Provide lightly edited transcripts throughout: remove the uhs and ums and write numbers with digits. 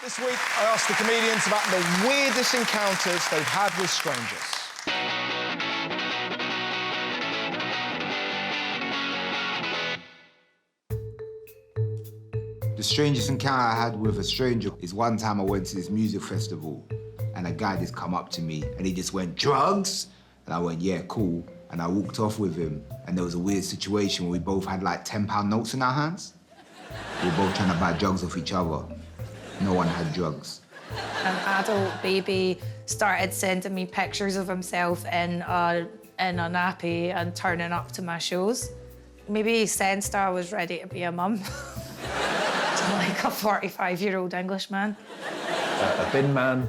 This week, I asked the comedians about the weirdest encounters they've had with strangers. The strangest encounter I had with a stranger is one time I went to this music festival and a guy just come up to me and he just went, "Drugs?" And I went, "Yeah, cool." And I walked off with him and there was a weird situation where we both had like £10 notes in our hands. We were both trying to buy drugs off each other. No one had drugs. An adult baby started sending me pictures of himself in a nappy and turning up to my shows. Maybe he sensed I was ready to be a mum. Like a 45-year-old Englishman. A bin man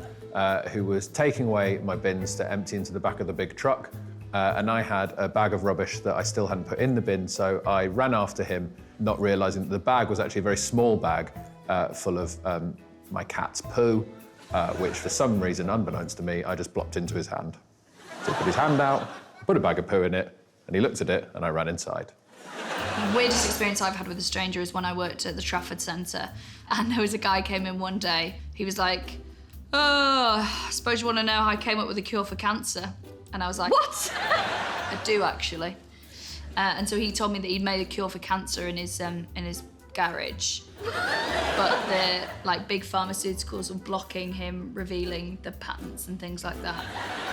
who was taking away my bins to empty into the back of the big truck. And I had a bag of rubbish that I still hadn't put in the bin, so I ran after him, not realising that the bag was actually a very small bag full of my cat's poo, which for some reason, unbeknownst to me, I just plopped into his hand. So he put his hand out, put a bag of poo in it, and he looked at it, and I ran inside. The weirdest experience I've had with a stranger is when I worked at the Trafford Centre, and there was a guy came in one day. He was like, "Oh, I suppose you want to know how I came up with a cure for cancer?" And I was like, "What?" I do, actually. And so he told me that he'd made a cure for cancer in his garage, but the big pharmaceuticals were blocking him revealing the patents and things like that.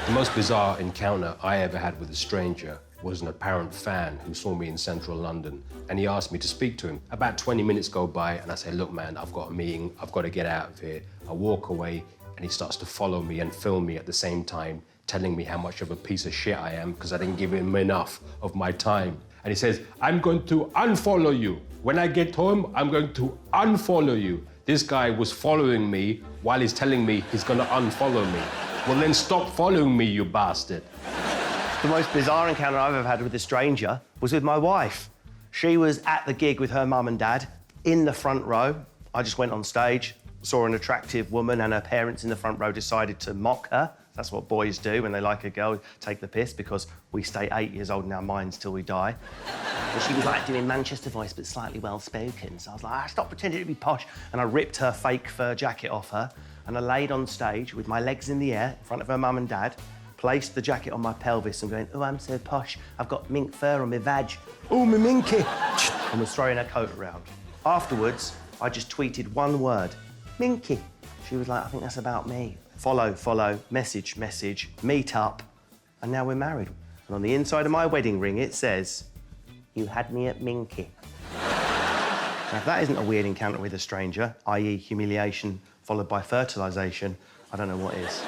The most bizarre encounter I ever had with a stranger was an apparent fan who saw me in central London, and he asked me to speak to him. About 20 minutes go by, and I say, "Look, man, I've got a meeting, I've got to get out of here." I walk away, and he starts to follow me and film me at the same time, telling me how much of a piece of shit I am because I didn't give him enough of my time. And he says, "I'm going to unfollow you. When I get home, I'm going to unfollow you." This guy was following me while he's telling me he's going to unfollow me. Well, then stop following me, you bastard. The most bizarre encounter I've ever had with a stranger was with my wife. She was at the gig with her mum and dad in the front row. I just went on stage, saw an attractive woman and her parents in the front row decided to mock her. That's what boys do when they like a girl, take the piss, because we stay 8 years old in our minds till we die. And she was like doing Manchester voice, but slightly well-spoken. So I was like, stop pretending to be posh. And I ripped her fake fur jacket off her and I laid on stage with my legs in the air in front of her mum and dad, placed the jacket on my pelvis and going, "Oh, I'm so posh, I've got mink fur on my vag. Oh, my minky," and was throwing her coat around. Afterwards, I just tweeted one word, "Minky." She was like, "I think that's about me." Follow, message, meet up, and now we're married. And on the inside of my wedding ring, it says, "You had me at Minky." Now, if that isn't a weird encounter with a stranger, i.e. humiliation followed by fertilisation, I don't know what is.